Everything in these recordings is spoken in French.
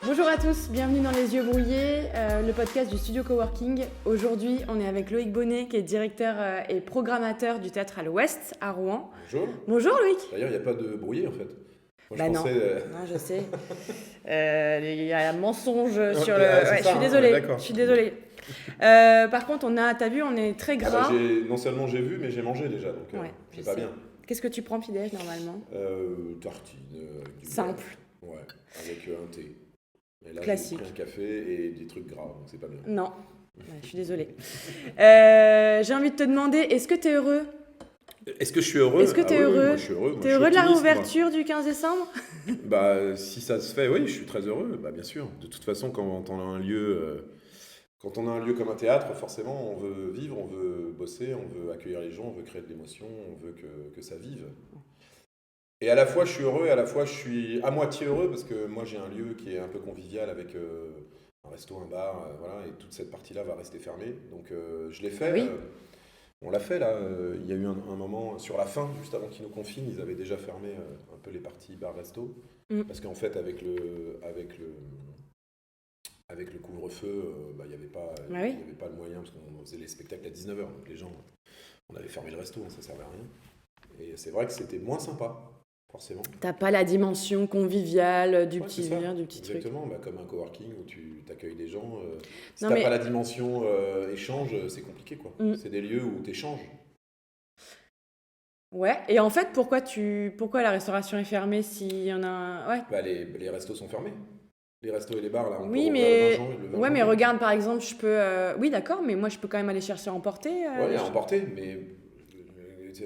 Bonjour à tous, bienvenue dans Les Yeux Brouillés, le podcast du studio Coworking. Aujourd'hui, on est avec Loïc Bonnet, qui est directeur et programmateur du Théâtre à l'Ouest, à Rouen. Bonjour. Bonjour Loïc. D'ailleurs, il n'y a pas de brouillé en fait. Moi, Bah je non, pensais. non, je sais. Il y a un mensonge sur le... c'est Ouais, je ça, suis hein, désolée, d'accord. je suis désolée. Par contre, t'as vu, on est très Ah bah, gras. non seulement j'ai vu, mais j'ai mangé déjà, donc Ouais, c'est je pas sais. bien. Qu'est-ce que tu prends petit-déj normalement? Tartine, avec du Simple. beurre. Ouais, avec un thé. Et là, Classique. j'ai pris un café et des trucs gras, donc c'est pas bien. Non, ouais, je suis désolée. J'ai envie de te demander, est-ce que tu es heureux? Est-ce que je suis heureux? Est-ce que tu es Oui, heureux? moi, je suis heureux. Moi, T'es je suis heureux de la optimiste, moi. réouverture du 15 décembre? Bah, si ça se fait, oui, je suis très heureux. Bah, bien sûr. De toute façon, quand on a un lieu, quand on a un lieu comme un théâtre, forcément, on veut vivre, on veut bosser, on veut accueillir les gens, on veut créer de l'émotion, on veut que ça vive. Et à la fois, je suis heureux, et à la fois, je suis à moitié heureux parce que moi, j'ai un lieu qui est un peu convivial avec un resto, un bar, voilà, et toute cette partie-là va rester fermée. Donc, je l'ai fait. Oui. On l'a fait là. Il y a eu un moment sur la fin, juste avant qu'ils nous confinent, ils avaient déjà fermé un peu les parties bar-resto. Parce qu'en fait, avec le couvre-feu, bah, il n'y avait pas, Ah oui. il y avait pas le moyen, parce qu'on faisait les spectacles à 19h. Donc les gens, on avait fermé le resto, ça ne servait à rien. Et c'est vrai que c'était moins sympa, forcément. T'as pas la dimension conviviale du Ouais, petit c'est ça. verre, du petit truc. Exactement, bah, comme un coworking où tu t'accueilles des gens. Si Non, t'as mais- pas la dimension échange, c'est compliqué quoi. Mm. C'est des lieux où tu échanges. Ouais, et en fait, pourquoi la restauration est fermée s'il y en a un... Ouais. Bah, les restos sont fermés. Les restos et les bars, là, on Oui, peut rouvrir le 20 mais... janvier. Le 20 Ouais, mais janvier. regarde, par exemple, je peux... Oui, d'accord, mais moi, je peux quand même aller chercher à emporter. Ouais, à emporter, mais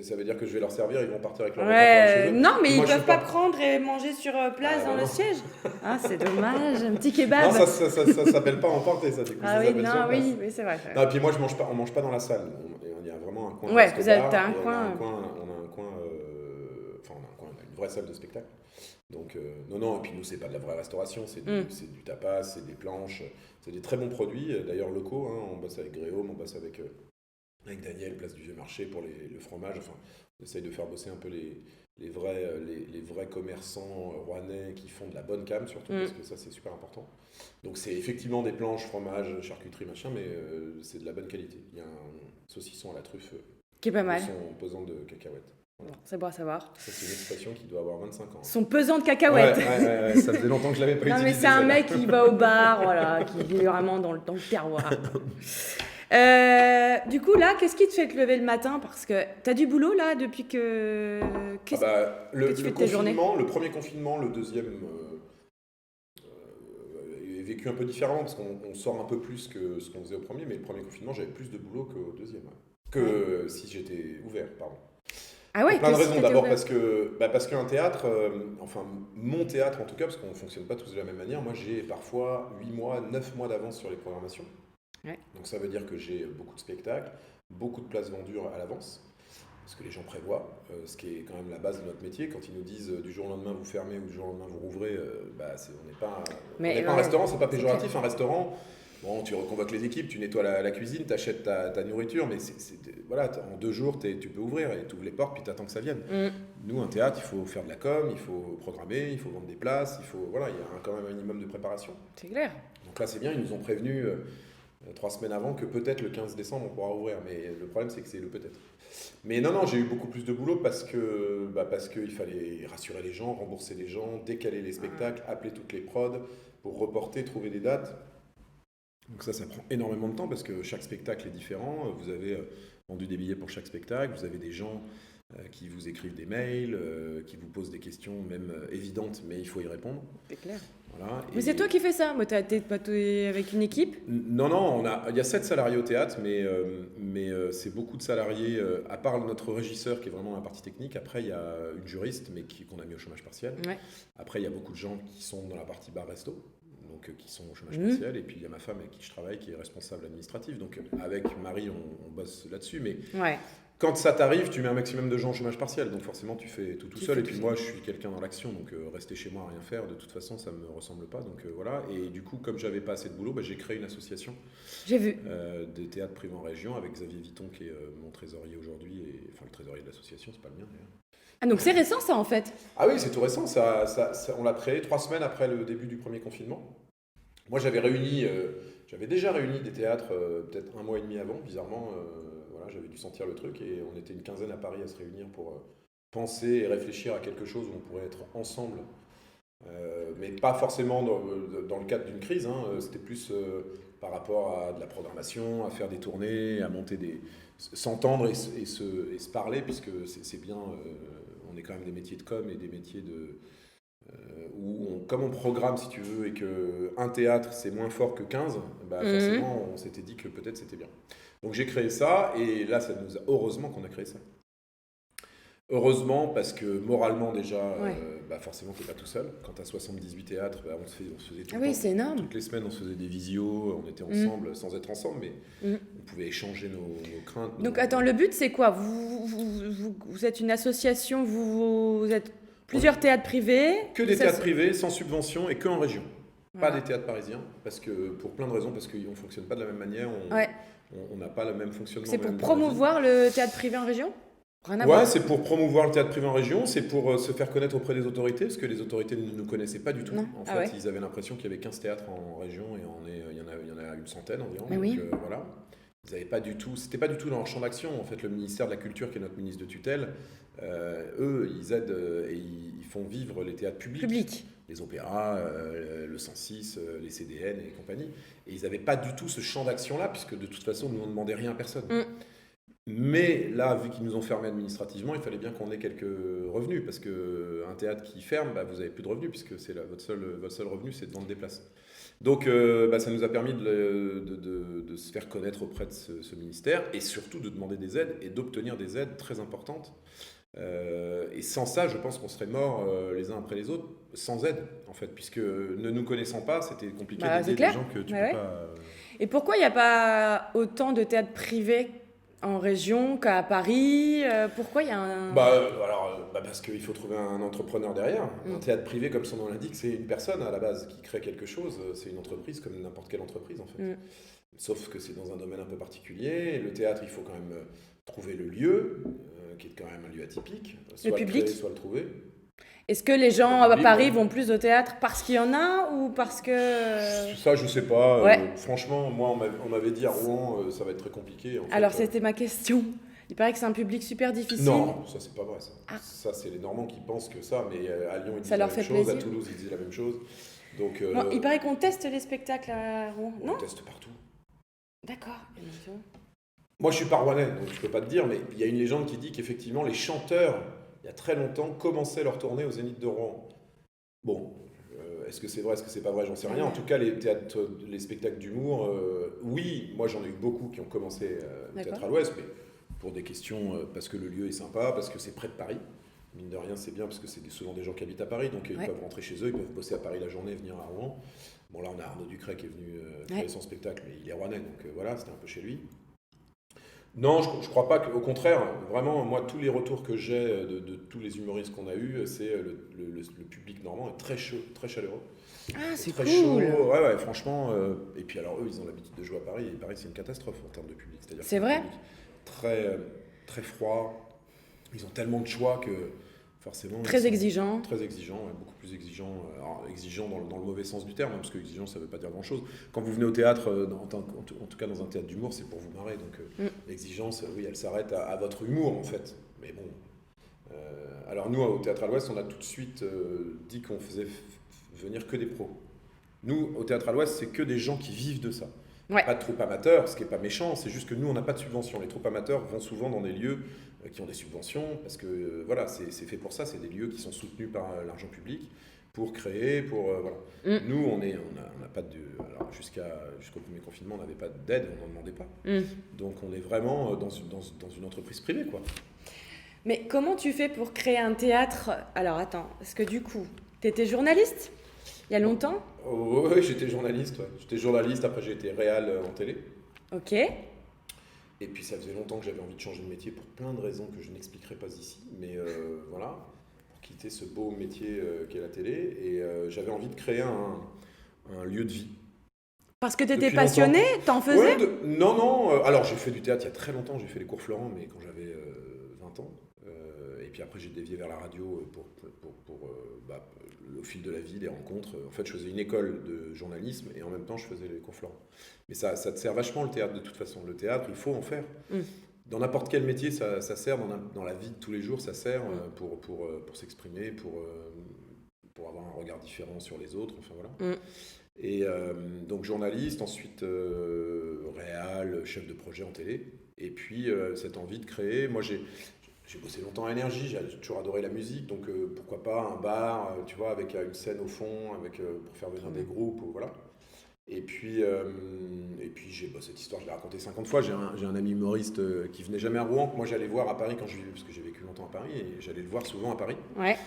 ça veut dire que je vais leur servir, ils vont partir avec leur repas pour aller Ouais, chez eux. non, mais Moi, ils je suis peuvent pas prendre et manger sur place Ah, dans bah le non. siège. Ah, c'est dommage, un petit kebab. Non, ça s'appelle pas emporter, ça, du coup, Ah ça oui, s'appelle sur non, place. oui, c'est vrai. Non, et puis moi, on mange pas dans la salle. Il y a vraiment un coin Ouais, resto-bar, t'as un et on a coin. un coin, enfin, on a une vraie salle de spectacle. Donc, non, et puis nous, c'est pas de la vraie restauration, c'est du tapas, c'est des planches, c'est des très bons produits, d'ailleurs locaux, hein. On bosse avec Gréaume, on bosse avec Daniel, place du Vieux Marché pour le fromage. Enfin, on essaye de faire bosser un peu les vrais commerçants rouennais qui font de la bonne cam, surtout, parce que ça, c'est super important. Donc, c'est effectivement des planches, fromage, charcuterie, machin, mais c'est de la bonne qualité. Il y a un saucisson à la truffe Qui est pas mal. son pesant de cacahuètes. Bon, c'est bon à savoir. Ça, c'est une expression qui doit avoir 25 ans. Son pesant de cacahuètes. Ouais, ça faisait longtemps que je l'avais pas Non, utilisé. mais c'est un celle-là. mec qui va au bar, voilà, qui est vraiment dans le terroir. Du coup, là, qu'est-ce qui te fait te lever le matin? Parce que t'as du boulot, là, depuis que... Qu'est-ce Le que tu fais de tes journées? confinement, le premier confinement, le deuxième est vécu un peu différemment parce qu'on sort un peu plus que ce qu'on faisait au premier, mais le premier confinement, j'avais plus de boulot qu'au deuxième. Ouais. Que si j'étais ouvert, pardon. Ah ouais, Pour plein de qu'est-ce raisons. que D'abord t'ouvert? parce qu'un théâtre, enfin mon théâtre en tout cas, parce qu'on ne fonctionne pas tous de la même manière, moi j'ai parfois 8 mois, 9 mois d'avance sur les programmations. Ouais. Donc ça veut dire que j'ai beaucoup de spectacles, beaucoup de places vendues à l'avance, parce que les gens prévoient, ce qui est quand même la base de notre métier. Quand ils nous disent du jour au lendemain vous fermez ou du jour au lendemain vous rouvrez, on n'est pas un restaurant, c'est pas péjoratif. Un restaurant, bon, tu reconvoques les équipes, tu nettoies la cuisine, tu achètes ta nourriture, mais voilà, en 2 jours tu peux ouvrir et tu ouvres les portes puis tu attends que ça vienne. Nous, un théâtre, il faut faire de la com, il faut programmer, il faut vendre des places, voilà, il y a quand même un minimum de préparation. C'est clair. Donc là, c'est bien, ils nous ont prévenu 3 semaines avant que peut-être le 15 décembre on pourra ouvrir, mais le problème c'est que c'est le peut-être. Mais non, j'ai eu beaucoup plus de boulot parce qu'il fallait rassurer les gens, rembourser les gens, décaler les spectacles, appeler toutes les prods pour reporter, trouver des dates. Donc ça prend énormément de temps parce que chaque spectacle est différent. Vous avez vendu des billets pour chaque spectacle, vous avez des gens qui vous écrivent des mails, qui vous posent des questions même évidentes, mais il faut y répondre. C'est clair. Voilà. Mais c'est toi qui fais ça. Moi, t'es avec une équipe? Non, il y a 7 salariés au théâtre, mais c'est beaucoup de salariés, à part notre régisseur qui est vraiment dans la partie technique. Après, il y a une juriste, mais qu'on a mis au chômage partiel. Ouais. Après, il y a beaucoup de gens qui sont dans la partie bar-resto, donc qui sont au chômage partiel. Et puis, il y a ma femme avec qui je travaille, qui est responsable administratif. Donc, avec Marie, on bosse là-dessus. Mais Ouais. quand ça t'arrive, tu mets un maximum de gens au chômage partiel. Donc, forcément, tu fais tout Tu seul. fais Et puis, tout moi, je suis quelqu'un dans l'action. Donc, rester chez moi à rien faire, de toute façon, ça me ressemble pas. Donc, voilà. Et du coup, comme j'avais pas assez de boulot, j'ai créé une association J'ai vu. des théâtres privés en région avec Xavier Vitton, qui est mon trésorier aujourd'hui. Enfin, le trésorier de l'association, c'est pas le mien d'ailleurs. Ah, donc c'est récent, ça, en fait. Ah oui, c'est tout récent. On l'a créé 3 semaines après le début du premier confinement. Moi, j'avais déjà réuni des théâtres peut-être un mois et demi avant, bizarrement. Voilà, j'avais dû sentir le truc et on était une quinzaine à Paris à se réunir pour penser et réfléchir à quelque chose où on pourrait être ensemble. Mais pas forcément dans le cadre d'une crise, hein. C'était plus par rapport à de la programmation, à faire des tournées, à monter s'entendre et se parler, puisque c'est bien, on est quand même des métiers de com et des métiers comme on programme, si tu veux, et qu'un théâtre c'est moins fort que 15, bah forcément on s'était dit que peut-être c'était bien. Donc j'ai créé ça, et là heureusement qu'on a créé ça. Heureusement, parce que moralement déjà, bah forcément t'es pas tout seul. Quand t'as 78 théâtres, bah, on se faisait tout le temps. C'est énorme. Toutes les semaines on se faisait des visios, on était ensemble sans être ensemble, mais on pouvait échanger nos craintes. Donc attends, le but c'est quoi? Vous êtes une association, vous êtes plusieurs théâtres privés? Que des théâtres privés, sans subvention et que en région. Voilà. Pas des théâtres parisiens, parce que pour plein de raisons, parce qu'on ne fonctionne pas de la même manière, on n'a pas le même fonctionnement. C'est pour promouvoir le théâtre privé en région? Rien à voir. C'est pour promouvoir le théâtre privé en région, c'est pour se faire connaître auprès des autorités, parce que les autorités ne nous connaissaient pas du tout. Non. En fait, ils avaient l'impression qu'il y avait 15 théâtres en région, et il y en a une centaine environ. Mais donc, voilà. Ils n'avaient pas du tout, c'était pas du tout dans leur champ d'action. En fait, le ministère de la Culture, qui est notre ministre de tutelle, eux, ils aident et ils font vivre les théâtres publics. Les opéras, le 106, les CDN et compagnie. Et ils n'avaient pas du tout ce champ d'action-là, puisque de toute façon, nous, on ne demandait rien à personne. Mais là, vu qu'ils nous ont fermés administrativement, il fallait bien qu'on ait quelques revenus, parce qu'un théâtre qui ferme, bah, vous n'avez plus de revenus, puisque c'est votre seul revenu, c'est de vendre des places. Donc ça nous a permis de se faire connaître auprès de ce ministère, et surtout de demander des aides, et d'obtenir des aides très importantes. Et sans ça, je pense qu'on serait morts les uns après les autres, sans aide, en fait, puisque ne nous connaissant pas, c'était compliqué d'aider des gens que tu peux pas... Et pourquoi il n'y a pas autant de théâtres privés en région qu'à Paris? Pourquoi il y a un... parce qu'il faut trouver un entrepreneur derrière. Un théâtre privé, comme son nom l'indique, c'est une personne à la base qui crée quelque chose. C'est une entreprise comme n'importe quelle entreprise, en fait. Sauf que c'est dans un domaine un peu particulier. Le théâtre, il faut quand même trouver le lieu, qui est quand même un lieu atypique. Soit le public, créer, soit le trouver. Est-ce que les gens à Paris vont plus au théâtre parce qu'il y en a, ou parce que... Ça, je sais pas. Franchement, moi, on m'avait dit à Rouen, ça va être très compliqué. Alors, c'était ma question. Il paraît que c'est un public super difficile. Non, ça, c'est pas vrai, ça. Ça, c'est les Normands qui pensent que ça, mais à Lyon, ils disent la même chose. À Toulouse, ils disent la même chose. Donc, il paraît qu'on teste les spectacles à Rouen, non? On teste partout. D'accord. Moi, je suis pas rouennais, donc je peux pas te dire, mais il y a une légende qui dit qu'effectivement, les chanteurs, il y a très longtemps, commençaient leur tournée au Zénith de Rouen. Bon, est-ce que c'est vrai, est-ce que c'est pas vrai, j'en sais rien. En tout cas, les spectacles d'humour, oui, moi j'en ai eu beaucoup qui ont commencé au Théâtre à l'Ouest, mais pour des questions, parce que le lieu est sympa, parce que c'est près de Paris. Mine de rien, c'est bien, parce que c'est souvent des gens qui habitent à Paris, donc ils peuvent rentrer chez eux, ils peuvent bosser à Paris la journée et venir à Rouen. Bon, là, on a Arnaud Ducret qui est venu créer son spectacle, mais il est rouennais, donc voilà, c'était un peu chez lui. Non, je crois pas. Au contraire, vraiment, moi, tous les retours que j'ai de tous les humoristes qu'on a eus, c'est le public normand est très chaud, très chaleureux. Ah, c'est très cool. Chaud. Ouais, franchement. Et puis alors, eux, ils ont l'habitude de jouer à Paris, et Paris, c'est une catastrophe en termes de public. C'est vrai. Très, très froid. Ils ont tellement de choix que forcément... Très exigeant. Très exigeant, beaucoup plus exigeant. Alors, exigeant dans le mauvais sens du terme, hein, parce que exigeant, ça ne veut pas dire grand-chose. Quand vous venez au théâtre, en tout cas dans un théâtre d'humour, c'est pour vous marrer. Donc l'exigence, oui, elle s'arrête à votre humour, en fait. Mais bon... alors nous, au Théâtre à l'Ouest, on a tout de suite dit qu'on faisait venir que des pros. Nous, au Théâtre à l'Ouest, c'est que des gens qui vivent de ça. Ouais. Pas de troupes amateurs, ce qui n'est pas méchant, c'est juste que nous, on n'a pas de subvention. Les troupes amateurs vont souvent dans des lieux qui ont des subventions, parce que voilà, c'est fait pour ça, c'est des lieux qui sont soutenus par l'argent public, pour créer, pour... voilà. Nous, on n'a pas de... Alors, jusqu'au premier confinement, on n'avait pas d'aide, on n'en demandait pas. Donc, on est vraiment dans une entreprise privée, quoi. Mais comment tu fais pour créer un théâtre? Alors, attends, parce que du coup, tu étais journaliste il y a longtemps? Oui, j'étais journaliste. Ouais. J'étais journaliste, après j'ai été réal en télé. Ok. Et puis ça faisait longtemps que j'avais envie de changer de métier pour plein de raisons que je n'expliquerai pas ici. Mais voilà, pour quitter ce beau métier qu'est la télé. Et j'avais envie de créer un lieu de vie. Parce que tu étais passionné, t'en faisais? Non. Alors j'ai fait du théâtre il y a très longtemps, j'ai fait les cours Florent, mais quand j'avais 20 ans. et puis après, j'ai dévié vers la radio au fil de la vie, les rencontres. En fait, je faisais une école de journalisme et en même temps, je faisais les cours Florent. Mais ça te sert vachement le théâtre de toute façon. Le théâtre, il faut en faire. Dans n'importe quel métier, ça sert. Dans la vie de tous les jours, ça sert pour s'exprimer, pour avoir un regard différent sur les autres. Enfin, voilà. Et donc journaliste, ensuite réal, chef de projet en télé. Et puis cette envie de créer. Moi, j'ai bossé longtemps à Énergie, j'ai toujours adoré la musique, donc pourquoi pas un bar, tu vois, avec une scène au fond, pour faire venir des groupes, voilà. Et puis cette histoire, je l'ai racontée 50 fois. J'ai un ami humoriste qui venait jamais à Rouen, que moi j'allais voir à Paris parce que j'ai vécu longtemps à Paris, et j'allais le voir souvent à Paris. Ouais.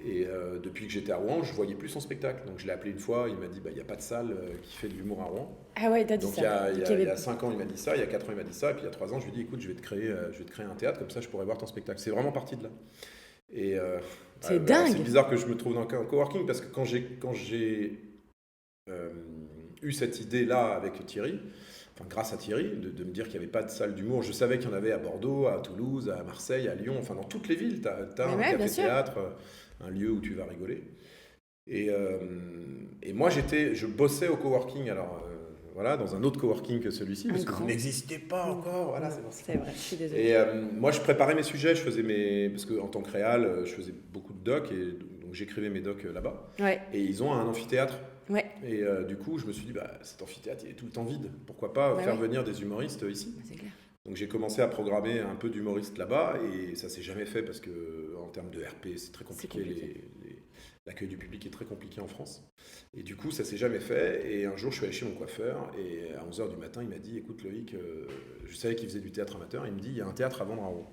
Et depuis que j'étais à Rouen, je voyais plus son spectacle. Donc je l'ai appelé une fois, il m'a dit il n'y a pas de salle qui fait de l'humour à Rouen. Ah ouais, t'as dit donc, ça. Donc il y a 5 ans, il m'a dit ça, il y a 4 ans, il m'a dit ça, et puis il y a 3 ans, je lui ai dit écoute, je vais te créer un théâtre, comme ça je pourrais voir ton spectacle. C'est vraiment parti de là. Et c'est dingue. C'est bizarre que je me trouve dans un coworking parce que quand j'ai eu cette idée-là avec Thierry, enfin grâce à Thierry, de me dire qu'il n'y avait pas de salle d'humour. Je savais qu'il y en avait à Bordeaux, à Toulouse, à Marseille, à Lyon, enfin dans toutes les villes, tu as un café-théâtre, un lieu où tu vas rigoler. Et moi, je bossais au coworking, voilà, dans un autre coworking que celui-ci, parce que vous n'existez pas encore. Voilà, c'est vrai, je suis désolée. Et moi, je préparais mes sujets, parce qu'en tant que réal, je faisais beaucoup de docs, et donc j'écrivais mes docs là-bas. Ouais. Et ils ont un amphithéâtre. Ouais. Et du coup, je me suis dit, cet amphithéâtre, il est tout le temps vide. Pourquoi pas faire venir des humoristes ici ? C'est clair. Donc j'ai commencé à programmer un peu d'humoristes là-bas, et ça s'est jamais fait parce que en termes de RP, c'est très compliqué. L'accueil du public est très compliqué en France. Et du coup, ça s'est jamais fait. Et un jour, je suis allé chez mon coiffeur, et à 11h du matin, il m'a dit, écoute Loïc, je savais qu'il faisait du théâtre amateur, il me dit, il y a un théâtre à vendre à Rouen.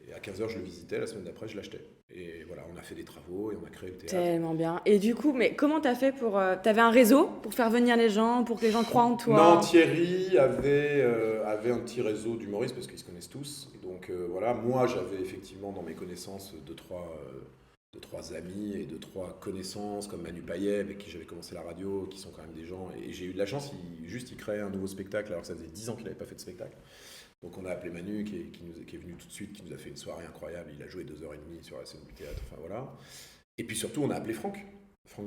Et à 15h, je le visitais, la semaine d'après, je l'achetais. Et voilà, on a fait des travaux et on a créé le théâtre. Tellement bien. Et du coup, mais comment t'as fait pour... t'avais un réseau pour faire venir les gens, pour que les gens croient en toi ? Non, Thierry avait un petit réseau d'humoristes parce qu'ils se connaissent tous. Donc voilà, moi j'avais effectivement dans mes connaissances deux, trois amis et 2-3 connaissances comme Manu Payet avec qui j'avais commencé la radio, qui sont quand même des gens. Et j'ai eu de la chance, il créait un nouveau spectacle alors que ça faisait 10 ans qu'il n'avait pas fait de spectacle. Donc on a appelé Manu qui est venu tout de suite, qui nous a fait une soirée incroyable. Il a joué 2h30 sur la scène du théâtre, enfin voilà. Et puis surtout on a appelé Franck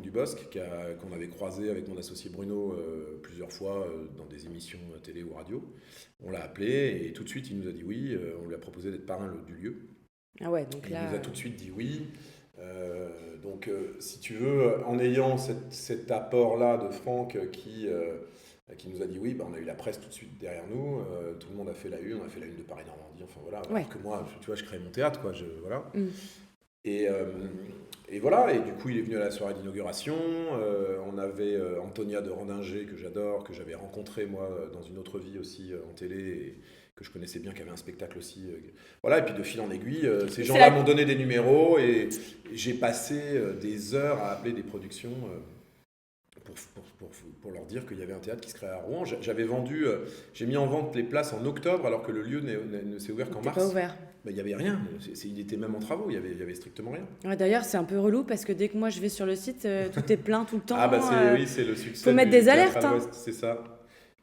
Dubosc, qu'on avait croisé avec mon associé Bruno plusieurs fois dans des émissions télé ou radio. On l'a appelé et tout de suite il nous a dit oui. On lui a proposé d'être parrain du lieu. Ah ouais, donc là... Il nous a tout de suite dit oui. Si tu veux, en ayant cet apport-là de Franck qui nous a dit oui, on a eu la presse tout de suite derrière nous, tout le monde a fait la une, on a fait la une de Paris-Normandie, enfin voilà, alors que moi, tu vois, je crée mon théâtre, quoi, voilà. Et voilà, et du coup, il est venu à la soirée d'inauguration, on avait Antonia de Randinger, que j'adore, que j'avais rencontré, moi, dans une autre vie aussi, en télé, et que je connaissais bien, qui avait un spectacle aussi. Voilà, et puis de fil en aiguille, ces gens-là m'ont donné des numéros, et j'ai passé des heures à appeler des productions pour leur dire qu'il y avait un théâtre qui se créait à Rouen. J'ai mis en vente les places en octobre, alors que le lieu ne s'est ouvert qu'en mars. Pas ouvert. Il n'y avait rien, il était même en travaux, il y avait strictement rien. Ouais, d'ailleurs, c'est un peu relou parce que dès que moi je vais sur le site, tout est plein tout le temps. Oui, c'est le succès. Il faut mettre des alertes. C'est ça.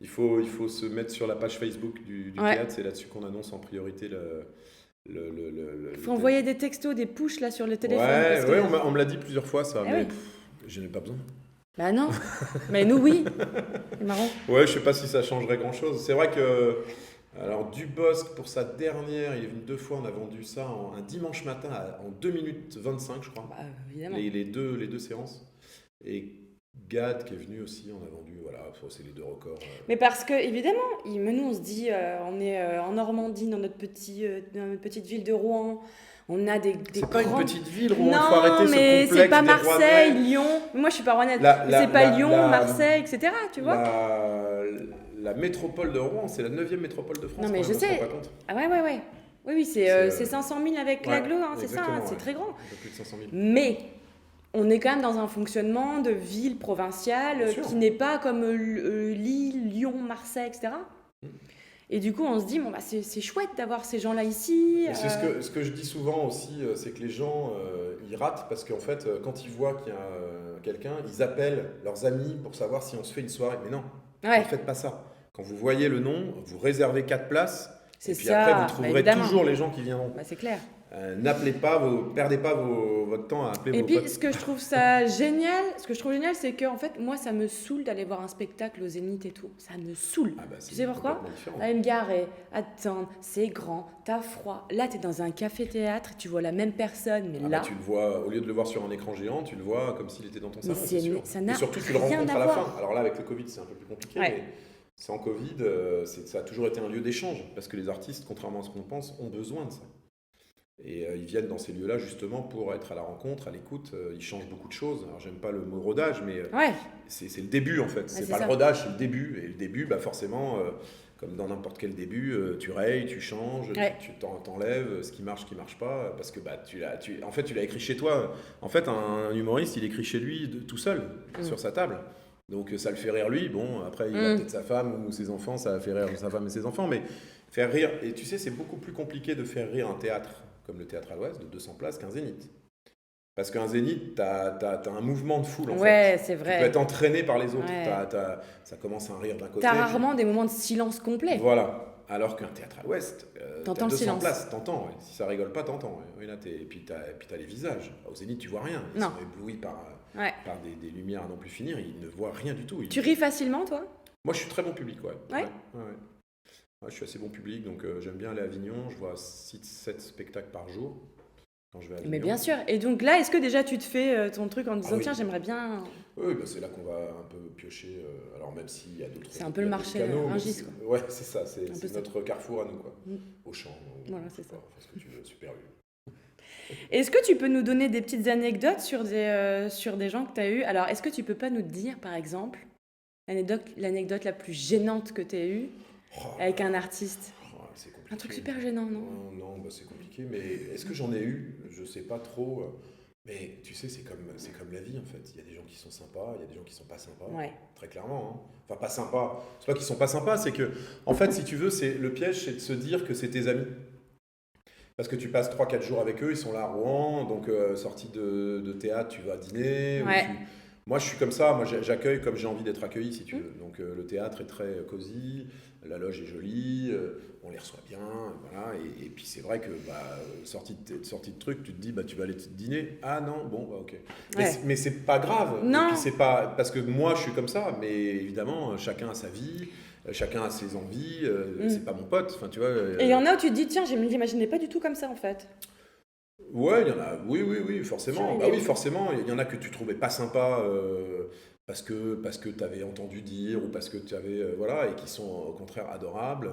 Il faut se mettre sur la page Facebook du théâtre, c'est là-dessus qu'on annonce en priorité Il faut envoyer des textos, des push là sur le téléphone. Ouais, on me l'a dit plusieurs fois ça, mais je n'ai pas besoin. Bah non, mais nous oui. C'est marrant. Ouais, je sais pas si ça changerait grand-chose. C'est vrai que... Alors Dubosc, pour sa dernière, il est venu 2 fois, on a vendu ça un dimanche matin en 2 minutes 25, je crois. Évidemment. Les deux séances. Et Gad qui est venu aussi, on a vendu, voilà, c'est les 2 records. Mais parce que, évidemment, nous on se dit, on est en Normandie, dans notre petite ville de Rouen. On a des c'est pas une petite ville, Rouen, il faut non, arrêter mais ce complexe c'est pas des Marseille, Rouennais. Lyon. Moi, je suis pas rouennaise. C'est pas Lyon, Marseille, etc. Tu vois. La métropole de Rouen, c'est la 9e métropole de France. Non, mais je sais. Ah ouais. Oui, c'est 500 000 avec l'agglo, c'est ça, c'est très grand. Un peu plus de 500 000. Mais on est quand même dans un fonctionnement de ville provinciale qui n'est pas comme Lille, Lyon, Marseille, etc. Et du coup, on se dit, c'est chouette d'avoir ces gens-là ici. C'est ce que je dis souvent aussi, c'est que les gens, ils ratent parce qu'en fait, quand ils voient qu'il y a quelqu'un, ils appellent leurs amis pour savoir si on se fait une soirée. Mais non, ne faites pas ça. Quand vous voyez le nom, vous réservez 4 places. Et puis après, vous trouverez toujours les gens qui viendront. C'est clair. Perdez pas votre temps à appeler Et vos puis, potes. ce que je trouve génial, c'est que en fait, moi, ça me saoule d'aller voir un spectacle au Zénith et tout. Ça me saoule. Ah bah, Tu c'est sais pourquoi? complètement différent. Aller me garer, attendre, c'est grand, t'as froid. Là, t'es dans un café-théâtre, tu vois la même personne, mais Ah là, bah, tu le vois, au lieu de le voir sur un écran géant, tu le vois comme s'il était dans ton mais salon, c'est sûr. ça Et n'a surtout, tu le rien rencontres à à la voir. fin. Alors là, avec le Covid, c'est un peu plus compliqué, Ouais. mais sans Covid, ça a toujours été un lieu d'échange. Parce que les artistes, contrairement à ce qu'on pense, ont besoin de ça. Et ils viennent dans ces lieux-là justement pour être à la rencontre, à l'écoute. Ils changent beaucoup de choses. Alors, j'aime pas le mot rodage, mais Ouais, c'est le début en fait. C'est c'est pas ça. le rodage, c'est le début. Et le début, bah forcément, comme dans n'importe quel début, tu rayes, tu changes, Ouais. tu t'enlèves ce qui marche pas, parce que bah, en fait, tu l'as écrit chez toi. En fait, un humoriste, il écrit chez lui tout seul, sur sa table. Donc ça le fait rire lui. Bon, après, il a peut-être sa femme ou ses enfants, ça fait rire sa femme et ses enfants, mais faire rire. Et tu sais, c'est beaucoup plus compliqué de faire rire un théâtre comme le Théâtre à l'Ouest de 200 places qu'un zénith. Parce qu'un zénith, t'as un mouvement de foule en fait. Ouais, c'est Tu peux vrai. être entraîné par les autres. Ouais. Ça commence à rire d'un côté. T'as puis- rarement des moments de silence complet. Voilà. Alors qu'un théâtre à l'Ouest, T'entends t'as le 200 silence. places, t'entends. Ouais. Si ça rigole pas, t'entends. Ouais. Oui, là, et puis t'as les visages. Au zénith, tu vois rien. Ils Non. sont éblouis par Ouais. des lumières à n'en plus finir. Ils ne voient rien du tout. Tu ris facilement, toi? Moi, je suis très bon public, ouais. Ouais. Ouais, je suis assez bon public, donc j'aime bien aller à Avignon. Je vois 6-7 spectacles par jour quand je vais à Avignon. Mais bien sûr. Et donc là, est-ce que déjà tu te fais ton truc en disant oui. tiens, j'aimerais bien. Oui, bah, c'est là qu'on va un peu piocher. Alors même s'il y a d'autres. C'est un peu il y le a marché d'autres canaux, mais Rungis, c'est- quoi. Ouais, c'est ça. Un peu C'est ça. notre carrefour à nous, quoi. Mm. Au champ. Voilà, c'est ça. Enfin, ce que tu veux, Super U. Est-ce que tu peux nous donner des petites anecdotes sur des gens que tu as eus? Alors, est-ce que tu peux pas nous dire, par exemple, l'anecdote la plus gênante que tu as eue Oh, avec un artiste? c'est compliqué. Un truc super gênant, non? Non, bah, c'est compliqué. Mais est-ce que j'en ai eu? Je sais pas trop. Mais tu sais, c'est comme la vie en fait. Il y a des gens qui sont sympas, il y a des gens qui sont pas sympas. Ouais. Très clairement. Hein. Enfin, pas sympas. C'est pas qu'ils sont pas sympas, c'est que, en fait, si tu veux, le piège, c'est de se dire que c'est tes amis. Parce que tu passes 3-4 jours avec eux, ils sont là à Rouen, donc sortie de théâtre, tu vas dîner. ou Ouais. Moi, je suis comme ça, moi j'accueille comme j'ai envie d'être accueilli, si tu veux. Donc le théâtre est très cosy, la loge est jolie, on les reçoit bien, voilà. Et puis c'est vrai que sortie de truc, tu te dis, tu vas aller dîner. Ah non, bon, bah ok. Ouais. Mais c'est pas grave. Non. Et puis c'est pas. Parce que moi, je suis comme ça, mais évidemment, chacun a sa vie. Chacun a ses envies, c'est pas mon pote, enfin tu vois. Et il y en a où tu te dis tiens, je ne l'imaginais pas du tout comme ça en fait. Ouais, il y en a, oui, forcément. Tiens, Bah oui, forcément, il y en a que tu trouvais pas sympa parce que tu avais entendu dire ou parce que tu avais, voilà, et qui sont au contraire adorables.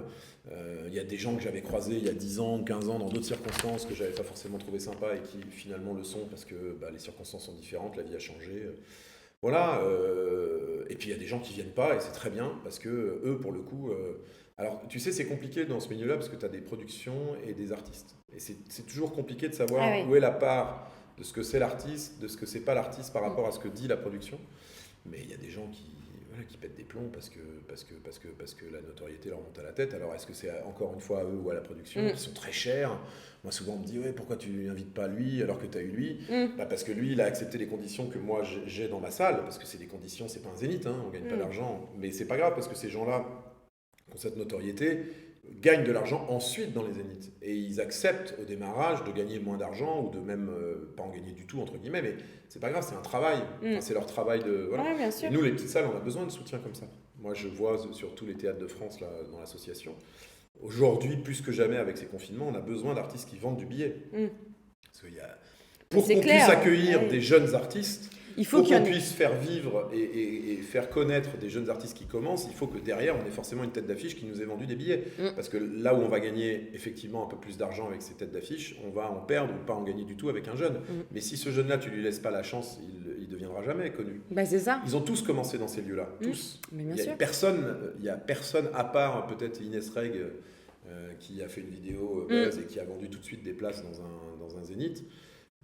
Il y a des gens que j'avais croisés il y a 10 ans ou 15 ans dans d'autres circonstances que j'avais pas forcément trouvé sympa et qui finalement le sont parce que les circonstances sont différentes, la vie a changé. Voilà, et puis il y a des gens qui viennent pas et c'est très bien parce que eux, pour le coup, alors tu sais, c'est compliqué dans ce milieu-là parce que tu as des productions et des artistes. Et c'est toujours compliqué de savoir où est la part de ce que c'est l'artiste, de ce que c'est pas l'artiste par rapport à ce que dit la production. Mais il y a des gens qui pètent des plombs parce que la notoriété leur monte à la tête. Alors est-ce que c'est encore une fois à eux ou à la production qui sont très chers? Moi souvent on me dit pourquoi tu n'invites pas lui alors que tu as eu lui? Parce que lui il a accepté les conditions que moi j'ai dans ma salle, parce que c'est des conditions, c'est pas un zénith, hein, on gagne pas d'argent, mais c'est pas grave parce que ces gens-là qui ont cette notoriété gagnent de l'argent ensuite dans les zéniths et ils acceptent au démarrage de gagner moins d'argent ou de même pas en gagner du tout entre guillemets, mais c'est pas grave, c'est un travail, enfin, c'est leur travail de voilà. Ouais, bien sûr. Et nous les petites salles on a besoin de soutien comme ça. Moi je vois sur tous les théâtres de France là, dans l'association, aujourd'hui plus que jamais avec ces confinements on a besoin d'artistes qui vendent du billet. Parce qu'il y a, pour qu'on puisse accueillir des jeunes artistes, il faut qu'on puisse faire vivre et faire connaître des jeunes artistes qui commencent, il faut que derrière on ait forcément une tête d'affiche qui nous ait vendu des billets. Parce que là où on va gagner effectivement un peu plus d'argent avec ces têtes d'affiche, on va en perdre ou pas en gagner du tout avec un jeune. Mais si ce jeune-là, tu lui laisses pas la chance, il deviendra jamais connu. C'est ça. Ils ont tous commencé dans ces lieux-là, tous. Mais bien il y sûr. y a personne à part peut-être Inès Reg qui a fait une vidéo buzz et qui a vendu tout de suite des places dans un zénith.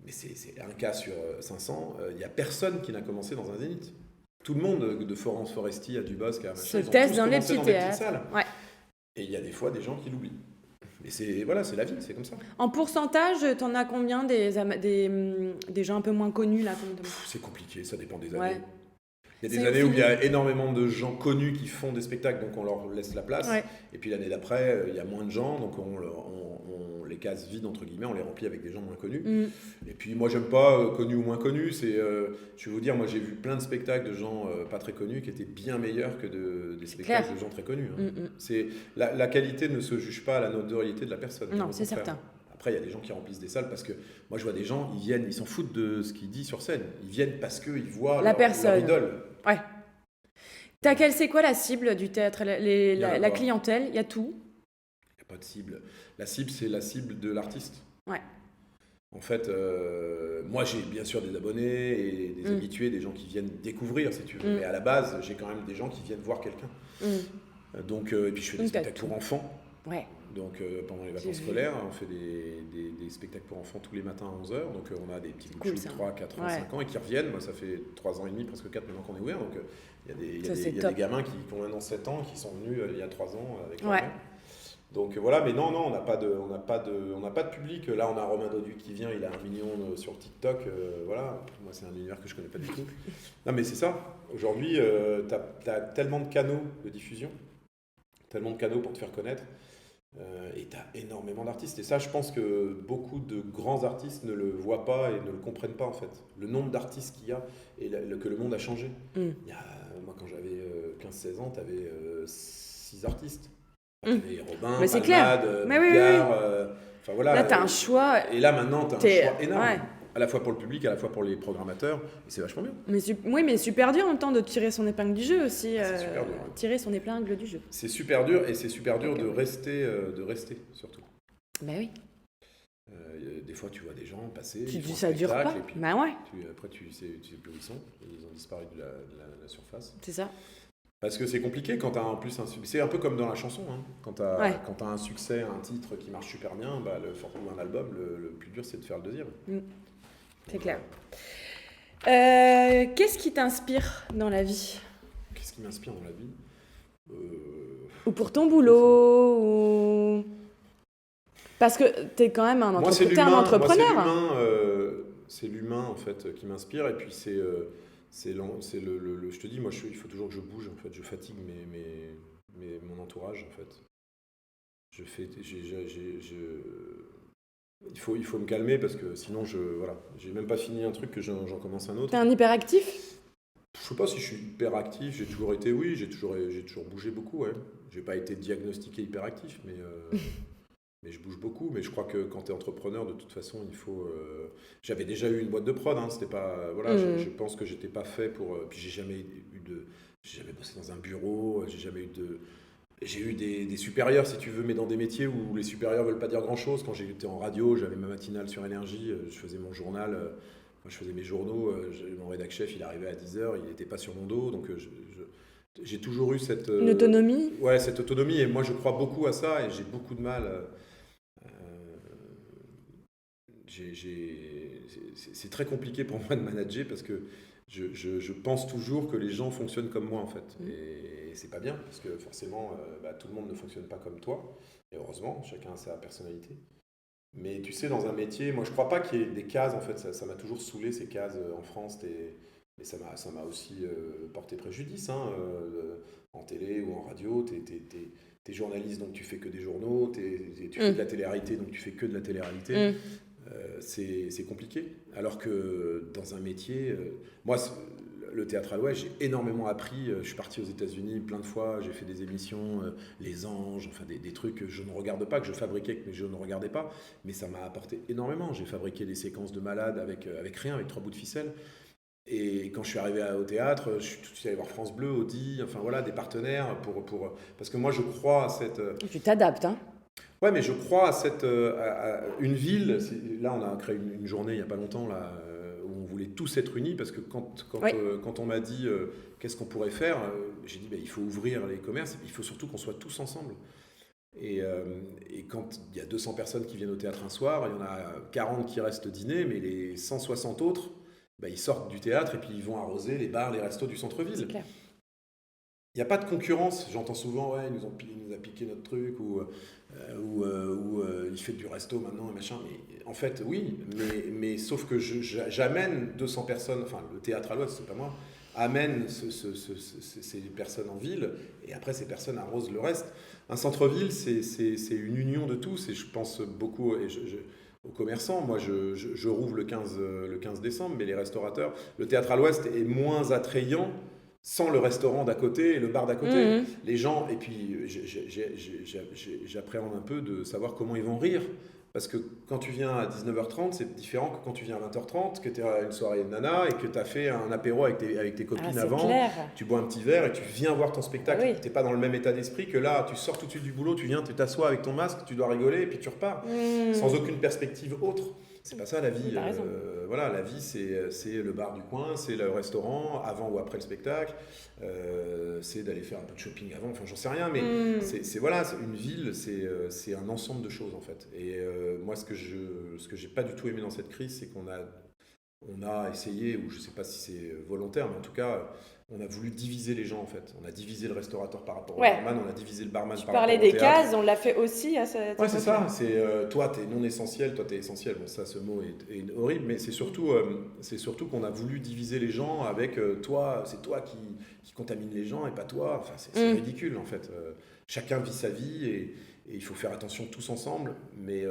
Mais c'est un cas sur 500. Il n'y a personne qui n'a commencé dans un zénith. Tout le monde, de Florence Foresti à Dubosc à se teste dans les petits théâtres. Ouais. Et il y a des fois des gens qui l'oublient. Mais c'est la vie, c'est comme ça. En pourcentage, t'en as combien des gens un peu moins connus là C'est compliqué, ça dépend des années. Il y a des années où il y a énormément de gens connus qui font des spectacles, donc on leur laisse la place. Ouais. Et puis l'année d'après, il y a moins de gens, donc on les cases vides, entre guillemets, on les remplit avec des gens moins connus. Et puis moi, j'aime pas connus ou moins connus. Je vais vous dire, moi j'ai vu plein de spectacles de gens pas très connus qui étaient bien meilleurs que des spectacles de gens très connus. La qualité ne se juge pas à la notoriété de la personne. Non, c'est certain. Après, il y a des gens qui remplissent des salles parce que moi, je vois des gens, ils viennent, ils s'en foutent de ce qu'il dit sur scène. Ils viennent parce qu'ils voient leur idole. Ouais. C'est quoi la cible du théâtre, la clientèle? Il y a tout. Il n'y a pas de cible. La cible, c'est la cible de l'artiste. Ouais. En fait, moi, j'ai bien sûr des abonnés et des habitués, des gens qui viennent découvrir, si tu veux. Mais à la base, j'ai quand même des gens qui viennent voir quelqu'un. Donc, et puis, je fais des spectacles pour enfants. Ouais. Donc pendant les vacances scolaires, on fait des spectacles pour enfants tous les matins à 11h. Donc on a des petits bouts de 3, 4 ans, 5 ans et qui reviennent. Moi, ça fait 3 ans et demi, presque 4 maintenant qu'on est ouvert. Donc il y a des gamins qui ont maintenant 7 ans qui sont venus il y a 3 ans avec leur mère. Donc voilà, mais non, on n'a pas de public. Là, on a Romain Dodu qui vient, il a 1 million sur TikTok. Voilà, moi, c'est un univers que je connais pas du tout. Non, mais c'est ça. Aujourd'hui, tu as tellement de canaux de diffusion, tellement de canaux pour te faire connaître. Et tu as énormément d'artistes. Et ça, je pense que beaucoup de grands artistes ne le voient pas et ne le comprennent pas, en fait. Le nombre d'artistes qu'il y a et que le monde a changé. Moi, quand j'avais 15-16 ans, tu avais 6 artistes. Tu avais Robin, Palmade, Bigard. Enfin, voilà, là, tu as un choix. Et là, maintenant, tu as un choix énorme. Ouais. À la fois pour le public, à la fois pour les programmateurs. Et c'est vachement bien. Oui, mais super dur en même temps de tirer son épingle du jeu aussi. C'est super dur. Tirer son épingle du jeu. C'est super dur et c'est super dur de rester surtout. Bah oui. Des fois, tu vois des gens passer. Ça dure pas. Et puis, bah ouais. Après, tu sais plus où ils sont. Ils ont disparu de la surface. C'est ça. Parce que c'est compliqué quand tu as en plus un succès. C'est un peu comme dans la chanson. Hein. Quand tu as un succès, un titre qui marche super bien, ou un album, le plus dur, c'est de faire le deuxième. C'est clair. Qu'est-ce qui t'inspire dans la vie? Qu'est-ce qui m'inspire dans la vie Ou pour ton boulot ou... Parce que tu es quand même un entrepreneur. Moi, c'est l'humain en fait qui m'inspire. Et puis je te dis, moi, il faut toujours que je bouge. En fait, je fatigue mon entourage. En fait, il faut me calmer parce que sinon, j'ai même pas fini un truc que j'en commence un autre. T'es un hyperactif? Je sais pas si je suis hyperactif. J'ai toujours été, oui, j'ai toujours bougé beaucoup. Ouais. J'ai pas été diagnostiqué hyperactif, mais je bouge beaucoup. Mais je crois que quand tu es entrepreneur, de toute façon, il faut. J'avais déjà eu une boîte de prod. Hein, c'était pas. Voilà, je pense que j'étais pas fait pour. Puis j'ai jamais bossé dans un bureau. J'ai eu des supérieurs, si tu veux, mais dans des métiers où les supérieurs veulent pas dire grand-chose. Quand j'étais en radio, j'avais ma matinale sur Énergie, je faisais mon journal, je faisais mes journaux, mon rédac chef, il arrivait à 10h, il n'était pas sur mon dos, donc j'ai toujours eu cette... Une autonomie. Ouais, cette autonomie, et moi je crois beaucoup à ça, et j'ai beaucoup de mal... c'est très compliqué pour moi de manager, parce que je pense toujours que les gens fonctionnent comme moi en fait. Et c'est pas bien parce que forcément tout le monde ne fonctionne pas comme toi. Et heureusement, chacun a sa personnalité. Mais tu sais, dans un métier, moi je crois pas qu'il y ait des cases en fait. Ça m'a toujours saoulé ces cases en France. Mais ça m'a aussi porté préjudice. Hein, en télé ou en radio, t'es journaliste donc tu fais que des journaux. Tu fais de la télé-réalité donc tu fais que de la télé-réalité. C'est compliqué. Alors que dans un métier, moi, le théâtre à l'Ouest, j'ai énormément appris. Je suis parti aux États-Unis plein de fois, j'ai fait des émissions, Les Anges, enfin des trucs que je ne regarde pas, que je fabriquais, mais je ne regardais pas. Mais ça m'a apporté énormément. J'ai fabriqué des séquences de malades avec rien, avec 3 bouts de ficelle. Et quand je suis arrivé au théâtre, je suis tout de suite allé voir France Bleu, Audi, enfin voilà, des partenaires parce que moi je crois à cette. Tu t'adaptes, hein? Ouais, mais je crois à une ville. Là, on a créé une journée il n'y a pas longtemps là, où on voulait tous être unis parce que quand on m'a dit qu'est-ce qu'on pourrait faire, j'ai dit il faut ouvrir les commerces, il faut surtout qu'on soit tous ensemble. Et quand il y a 200 personnes qui viennent au théâtre un soir, il y en a 40 qui restent dîner, mais les 160 autres, ils sortent du théâtre et puis ils vont arroser les bars, les restos du centre-ville. C'est clair. Il n'y a pas de concurrence. J'entends souvent, il nous a piqué notre truc ou il fait du resto maintenant et machin. Mais en fait, oui, mais sauf que j'amène 200 personnes, enfin le théâtre à l'Ouest, c'est pas moi, amène ces personnes en ville, et après ces personnes arrosent le reste. Un centre-ville, c'est une union de tous, et je pense beaucoup aux commerçants. Moi, je rouvre le 15 décembre, mais les restaurateurs, le théâtre à l'Ouest est moins attrayant sans le restaurant d'à côté et le bar d'à côté. Les gens, et puis j'appréhende un peu de savoir comment ils vont rire. Parce que quand tu viens à 19h30, c'est différent que quand tu viens à 20h30, que tu es à une soirée de nana et que tu as fait un apéro avec tes copines avant. Clair. Tu bois un petit verre et tu viens voir ton spectacle. Oui. Tu n'es pas dans le même état d'esprit que là. Tu sors tout de suite du boulot, tu viens, tu t'assois avec ton masque, tu dois rigoler et puis tu repars. Sans aucune perspective autre. C'est pas ça la vie. Voilà, la vie, c'est le bar du coin, c'est le restaurant, avant ou après le spectacle. C'est d'aller faire un peu de shopping avant, enfin j'en sais rien, mais voilà, une ville, c'est un ensemble de choses en fait. Et moi, ce que j'ai pas du tout aimé dans cette crise, c'est qu'on a essayé, ou je sais pas si c'est volontaire, mais en tout cas, on a voulu diviser les gens en fait. On a divisé le restaurateur par rapport au barman, on a divisé le barman par rapport au théâtre. Tu parlais des cases, on l'a fait aussi à cette c'est ça. C'est toi, t'es non essentiel, toi, t'es essentiel. Bon, ça, ce mot est horrible, mais c'est surtout qu'on a voulu diviser les gens avec toi. C'est toi qui contamine les gens et pas toi. Enfin, c'est ridicule en fait. Chacun vit sa vie et il faut faire attention tous ensemble. Mais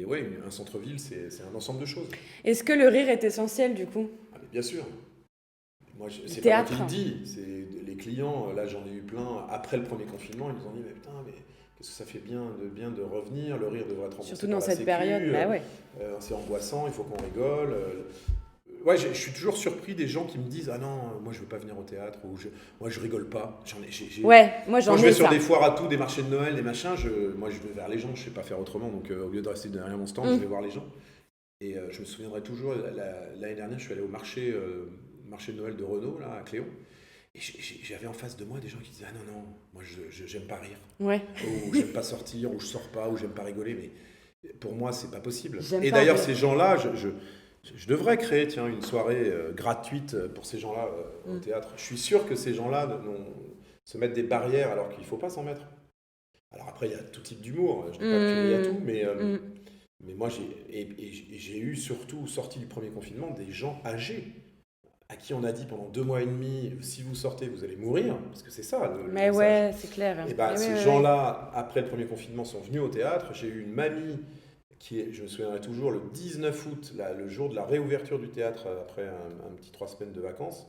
ouais, un centre-ville, c'est un ensemble de choses. Est-ce que le rire est essentiel du coup ? Mais bien sûr. Moi, c'est pas moi qui le dis, c'est les clients. Là, j'en ai eu plein après le premier confinement. Ils nous ont dit mais putain, mais qu'est-ce que ça fait bien de revenir. Le rire devrait être remboursé. Surtout dans cette période. Bah ouais. C'est angoissant. Il faut qu'on rigole. Ouais, je suis toujours surpris des gens qui me disent ah non, moi je veux pas venir au théâtre ou moi je rigole pas. Moi j'en ai. Quand je vais sur des foires à tout, des marchés de Noël, des machins, moi je vais vers les gens. Je sais pas faire autrement. Donc au lieu de rester derrière mon stand, je vais voir les gens. Et je me souviendrai toujours. L'année dernière, je suis allé au marché de Noël de Renault, là, à Cléon. Et j'avais en face de moi des gens qui disaient ah non, moi j'aime pas rire. Ou j'aime pas sortir, ou je sors pas, ou j'aime pas rigoler. Mais pour moi, c'est pas possible. Et d'ailleurs, ces gens-là, je devrais créer une soirée gratuite pour ces gens-là au théâtre. Je suis sûr que ces gens-là se mettent des barrières alors qu'il faut pas s'en mettre. Alors après, il y a tout type d'humour. Je dis pas qu'il y a tout, mais moi, j'ai eu surtout, sorti du premier confinement, des gens âgés à qui on a dit pendant 2 mois et demi, si vous sortez, vous allez mourir, parce que c'est ça le message. Ouais, c'est clair. Et ces gens-là, après le premier confinement, sont venus au théâtre. J'ai eu une mamie je me souviendrai toujours, le 19 août, le jour de la réouverture du théâtre, après un petit 3 semaines de vacances.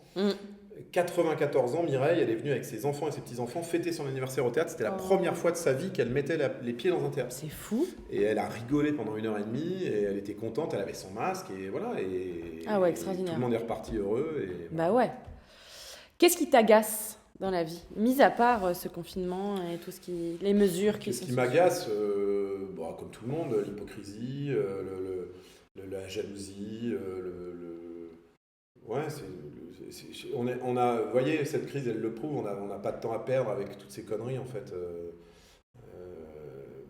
94 ans, Mireille, elle est venue avec ses enfants et ses petits-enfants fêter son anniversaire au théâtre. C'était la première fois de sa vie qu'elle mettait les pieds dans un théâtre. C'est fou. Et elle a rigolé pendant 1h30 et elle était contente, elle avait son masque et voilà. Extraordinaire. Et tout le monde est reparti heureux. Bah ouais. Qu'est-ce qui t'agace dans la vie, mis à part ce confinement et tout les mesures qui sont... Ce qui m'agace, comme tout le monde, l'hypocrisie, la jalousie, ouais, vous voyez, cette crise, elle le prouve, on n'a pas de temps à perdre avec toutes ces conneries, en fait.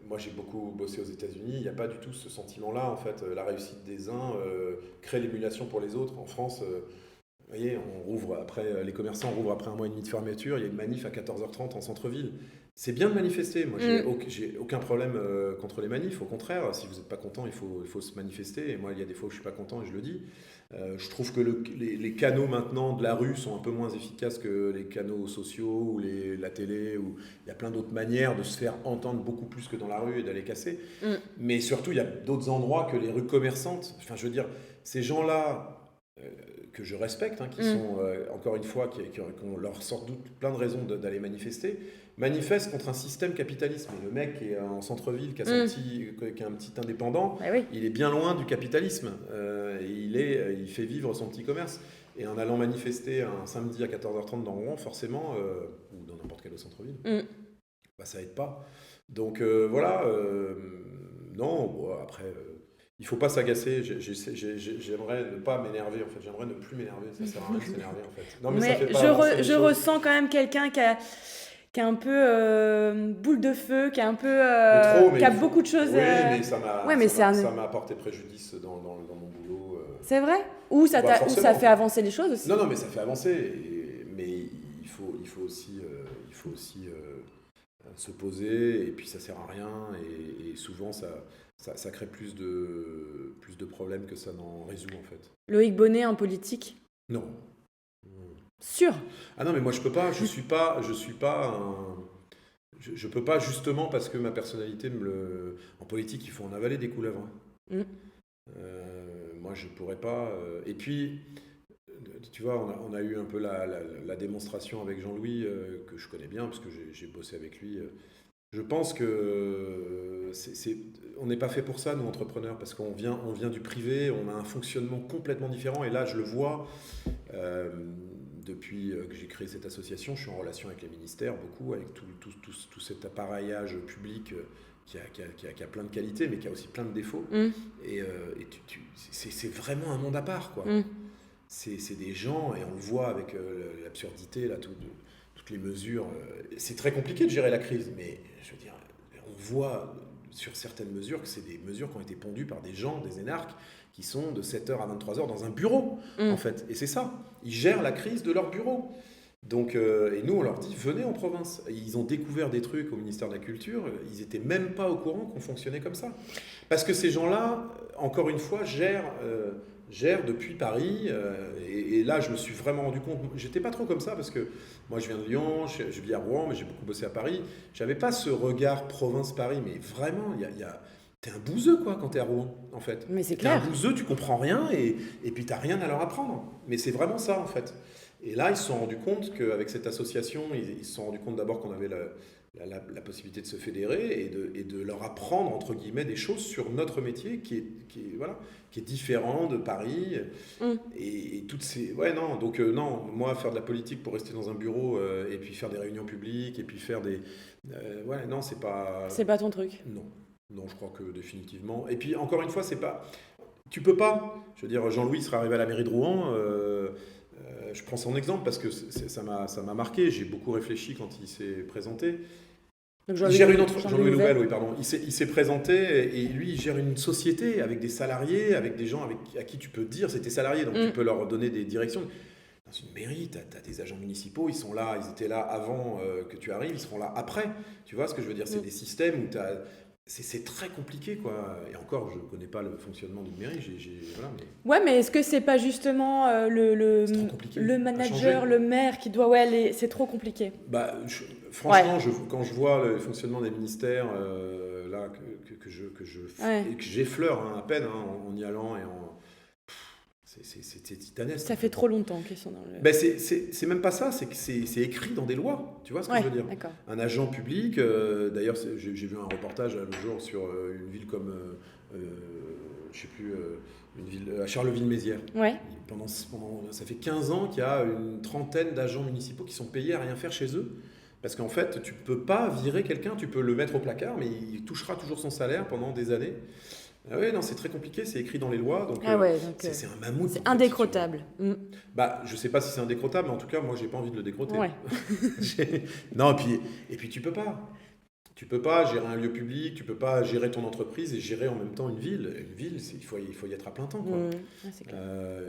Moi, j'ai beaucoup bossé aux États-Unis, il n'y a pas du tout ce sentiment-là, en fait. La réussite des uns crée l'émulation pour les autres. En France, vous voyez, les commerçants rouvrent après 1 mois et demi de fermeture, il y a une manif à 14h30 en centre-ville. C'est bien de manifester, moi j'ai aucun problème contre les manifs, au contraire, si vous n'êtes pas content, il faut se manifester, et moi il y a des fois où je ne suis pas content et je le dis. Je trouve que les canaux maintenant de la rue sont un peu moins efficaces que les canaux sociaux ou la télé, où il y a plein d'autres manières de se faire entendre beaucoup plus que dans la rue et d'aller casser. Mais surtout, il y a d'autres endroits que les rues commerçantes. Enfin, je veux dire, ces gens-là... que je respecte, qui sont, encore une fois, qu'on leur sort plein de raisons d'aller manifestent contre un système capitaliste. Mais le mec qui est en centre-ville, qui a un petit indépendant, il est bien loin du capitalisme. Il fait vivre son petit commerce. Et en allant manifester un samedi à 14h30 dans Rouen, forcément, ou dans n'importe quel autre centre-ville, ça aide pas. Donc voilà, non, après... il ne faut pas s'agacer, j'aimerais ne pas m'énerver, en fait. J'aimerais ne plus m'énerver, ça sert à rien de s'énerver, en fait. Non, mais ça fait pas je ressens quand même quelqu'un qui a un peu boule de feu, qui a un peu qui a beaucoup de choses... Oui, mais ça m'a apporté préjudice dans mon boulot. C'est vrai ? Ou ça fait avancer les choses aussi ? Non, mais ça fait avancer, mais il faut aussi se poser, et puis ça sert à rien, et souvent ça crée plus de problèmes que ça n'en résout, en fait. Loïc Bonnet, en politique ? Non. Sûr. Ah non, mais moi je peux pas, je suis pas je peux pas justement parce que ma personnalité En politique, il faut en avaler des couleuvres. Hein. Moi je pourrais pas. Et puis, tu vois, on a eu un peu la démonstration avec Jean-Louis, que je connais bien parce que j'ai bossé avec lui. Je pense que on n'est pas fait pour ça, nous, entrepreneurs, parce qu'on vient du privé, on a un fonctionnement complètement différent. Et là, je le vois, depuis que j'ai créé cette association, je suis en relation avec les ministères, beaucoup, avec tout cet appareillage public qui a plein de qualités, mais qui a aussi plein de défauts. Et c'est vraiment un monde à part, quoi. C'est des gens, et on le voit avec l'absurdité, là, toutes les mesures. C'est très compliqué de gérer la crise, mais je veux dire, on voit sur certaines mesures que c'est des mesures qui ont été pondues par des gens, des énarques, qui sont de 7h à 23h dans un bureau, en fait. Et c'est ça. Ils gèrent la crise de leur bureau. Donc, et nous, on leur dit, venez en province. Et ils ont découvert des trucs au ministère de la Culture, ils n'étaient même pas au courant qu'on fonctionnait comme ça. Parce que ces gens-là, encore une fois, gèrent depuis Paris. Et là, je me suis vraiment rendu compte, j'étais pas trop comme ça, parce que moi, je viens de Lyon, je vis à Rouen, mais j'ai beaucoup bossé à Paris. J'avais pas ce regard province-Paris, mais vraiment, t'es un bouseux, quoi, quand t'es à Rouen, en fait. Mais c'est T'es clair. un bouseux, tu comprends rien, et puis t'as rien à leur apprendre. Mais c'est vraiment ça, en fait. Et là, ils se sont rendus compte qu'avec cette association, ils se sont rendus compte d'abord qu'on avait la possibilité de se fédérer et de leur apprendre, entre guillemets, des choses sur notre métier qui est différent de Paris. Et toutes ces... Ouais, non. Donc, non, moi, faire de la politique pour rester dans un bureau et puis faire des réunions publiques et puis faire des... ouais, non, c'est pas... C'est pas ton truc. Non, je crois que définitivement. Et puis, encore une fois, c'est pas... Tu peux pas. Je veux dire, Jean-Louis serait arrivé à la mairie de Rouen... je prends son exemple parce que ça m'a marqué. J'ai beaucoup réfléchi quand il s'est présenté. Donc, il gère Jean-Louis Nouvel, oui, pardon. Il s'est présenté et lui, il gère une société avec des salariés, avec des gens à qui tu peux dire, c'est tes salariés, donc tu peux leur donner des directions. Dans une mairie, tu as des agents municipaux, ils sont là, ils étaient là avant que tu arrives, ils seront là après. Tu vois ce que je veux dire? C'est des systèmes où tu as... C'est très compliqué, quoi. Et encore, je ne connais pas le fonctionnement d'une mairie. Voilà, mais... Ouais, mais est-ce que c'est pas justement le manager, le maire qui doit... Ouais, c'est trop compliqué. Bah, franchement, quand je vois le fonctionnement des ministères, là, que j'effleure à peine en y allant et en... C'est titanesque. Ça fait trop longtemps qu'ils sont dans le... Ben c'est même pas ça, c'est que c'est écrit dans des lois, tu vois ce que je veux dire. D'accord. Un agent public, d'ailleurs j'ai vu un reportage l'autre jour sur une ville comme, je sais plus, une ville à Charleville-Mézières. Ouais. Ça fait 15 ans qu'il y a une trentaine d'agents municipaux qui sont payés à rien faire chez eux. Parce qu'en fait, tu peux pas virer quelqu'un, tu peux le mettre au placard, mais il touchera toujours son salaire pendant des années. Ah oui, non, c'est très compliqué, c'est écrit dans les lois, donc c'est un mammouth. C'est indécrottable. Bah, je sais pas si c'est indécrottable, mais en tout cas, moi, j'ai pas envie de le décrotter. Ouais. Non, et puis tu peux pas. Tu peux pas gérer un lieu public, tu peux pas gérer ton entreprise et gérer en même temps une ville. Une ville, il faut y être à plein temps, quoi. C'est clair.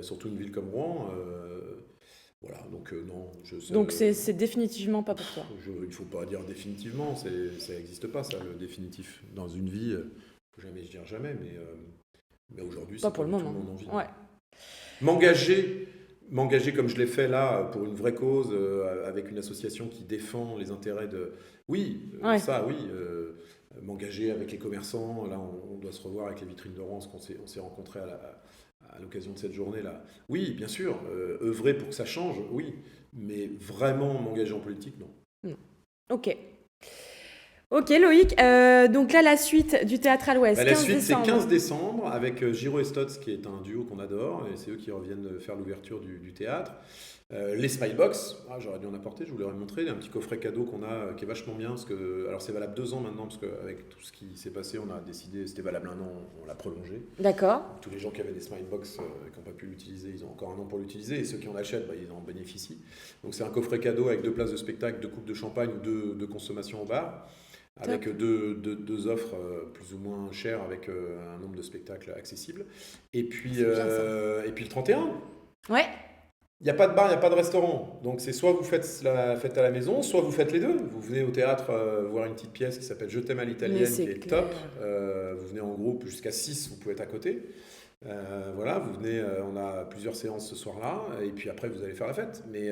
Surtout une ville comme Rouen. Voilà, donc non. Donc c'est définitivement pas pour toi. Il faut pas dire définitivement, ça n'existe pas, ça, le définitif. Dans une vie... Jamais, je dirais jamais, mais aujourd'hui, c'est pas le moment. Tout mon envie. Ouais. M'engager comme je l'ai fait là, pour une vraie cause, avec une association qui défend les intérêts de... Oui, ça, oui. M'engager avec les commerçants, là, on doit se revoir avec les vitrines de Rouen, parce qu'on s'est rencontrés à l'occasion de cette journée-là. Oui, bien sûr, œuvrer pour que ça change, oui, mais vraiment m'engager en politique, non. Ok. Ok Loïc, donc là la suite du Théâtre à l'Ouest, 15 la suite décembre. C'est 15 décembre avec Giro et Stotz qui est un duo qu'on adore et c'est eux qui reviennent faire l'ouverture du théâtre. Les Smilebox, j'aurais dû en apporter, je vous l'aurais montré, un petit coffret cadeau qu'on a qui est vachement bien parce que, alors c'est valable 2 ans maintenant parce qu'avec tout ce qui s'est passé on a décidé, c'était valable 1 an, on l'a prolongé. D'accord. Tous les gens qui avaient des Smilebox qui n'ont pas pu l'utiliser, ils ont encore 1 an pour l'utiliser et ceux qui en achètent, ils en bénéficient. Donc c'est un coffret cadeau avec 2 places de spectacle, 2 coupes de champagne ou 2 consommations au bar. Avec deux offres plus ou moins chères avec un nombre de spectacles accessibles. Et puis le 31. Ouais. Il n'y a pas de bar, il n'y a pas de restaurant. Donc c'est soit vous faites la fête à la maison, soit vous faites les deux. Vous venez au théâtre voir une petite pièce qui s'appelle Je t'aime à l'italienne, qui est top. Vous venez en groupe jusqu'à 6, vous pouvez être à côté. Voilà, vous venez, on a plusieurs séances ce soir-là, et puis après vous allez faire la fête, mais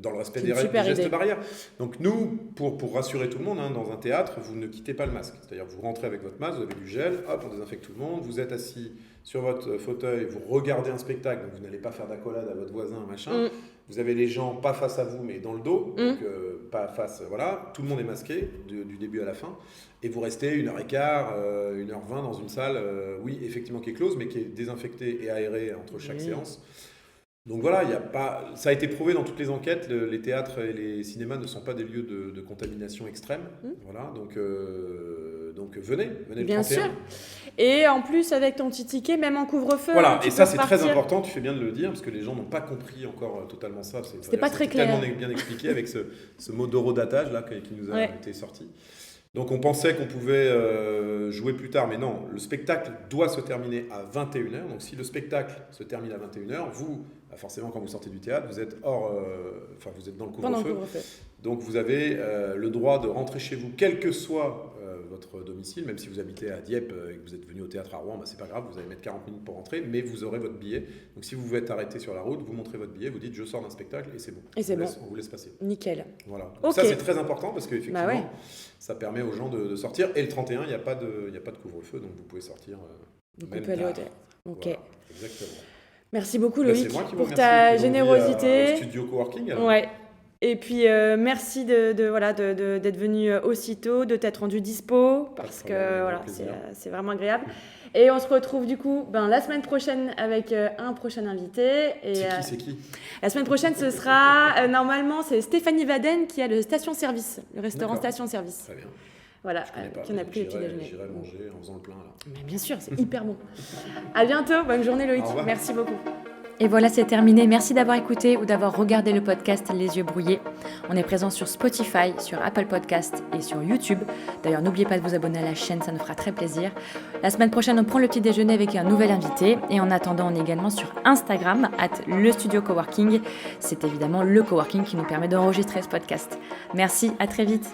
dans le respect des règles, des gestes barrières. Donc nous, pour rassurer tout le monde, dans un théâtre, vous ne quittez pas le masque. C'est-à-dire vous rentrez avec votre masque, vous avez du gel, hop, on désinfecte tout le monde, vous êtes assis sur votre fauteuil, vous regardez un spectacle, donc vous n'allez pas faire d'accolade à votre voisin, machin. Vous avez les gens pas face à vous, mais dans le dos, donc pas face, voilà. Tout le monde est masqué du début à la fin. Et vous restez 1h15, 1h20 dans une salle, oui, effectivement qui est close, mais qui est désinfectée et aérée entre chaque séance. Donc voilà, ça a été prouvé dans toutes les enquêtes, les théâtres et les cinémas ne sont pas des lieux de contamination extrême. Voilà, donc venez le 31. Bien sûr. Et en plus, avec ton petit ticket, même en couvre-feu. Voilà, et ça c'est très important, tu fais bien de le dire, parce que les gens n'ont pas compris encore totalement ça. C'était pas très clair. Tellement bien expliqué avec ce mot d'horodatage là, qui nous a été sorti. Donc on pensait qu'on pouvait jouer plus tard, mais non, le spectacle doit se terminer à 21h. Donc si le spectacle se termine à 21h, vous, forcément quand vous sortez du théâtre, vous êtes vous êtes dans le couvre-feu. Donc vous avez le droit de rentrer chez vous, quel que soit votre domicile, même si vous habitez à Dieppe et que vous êtes venu au théâtre à Rouen, c'est pas grave, vous allez mettre 40 minutes pour rentrer, mais vous aurez votre billet. Donc si vous êtes arrêté sur la route, vous montrez votre billet, vous dites je sors d'un spectacle et c'est bon. On vous laisse passer. Nickel. Voilà. Donc ça c'est très important parce qu'effectivement, ça permet aux gens de sortir. Et le 31, il n'y a pas de couvre-feu, donc vous pouvez sortir même tard. Aller au théâtre. Ok. Voilà, exactement. Merci beaucoup Loïc pour ta générosité. Au studio coworking. Alors. Ouais. Et puis merci d'être venu aussitôt, de t'être rendu dispo, parce que voilà, c'est vraiment agréable. Et on se retrouve du coup la semaine prochaine avec un prochain invité. Et, c'est qui La semaine prochaine, ce sera, normalement, c'est Stéphanie Vaden qui a le station-service, le restaurant station-service. Très bien. Voilà, qui en a pris le petit déjeuner. J'irai manger en faisant le plein là. Mais bien sûr, c'est hyper bon. À bientôt, bonne journée Loïc. Merci beaucoup. Et voilà, c'est terminé. Merci d'avoir écouté ou d'avoir regardé le podcast Les Yeux Brouillés. On est présent sur Spotify, sur Apple Podcast et sur YouTube. D'ailleurs, n'oubliez pas de vous abonner à la chaîne, ça nous fera très plaisir. La semaine prochaine, on prend le petit déjeuner avec un nouvel invité. Et en attendant, on est également sur Instagram, @lestudio-coworking. C'est évidemment le coworking qui nous permet d'enregistrer ce podcast. Merci, à très vite.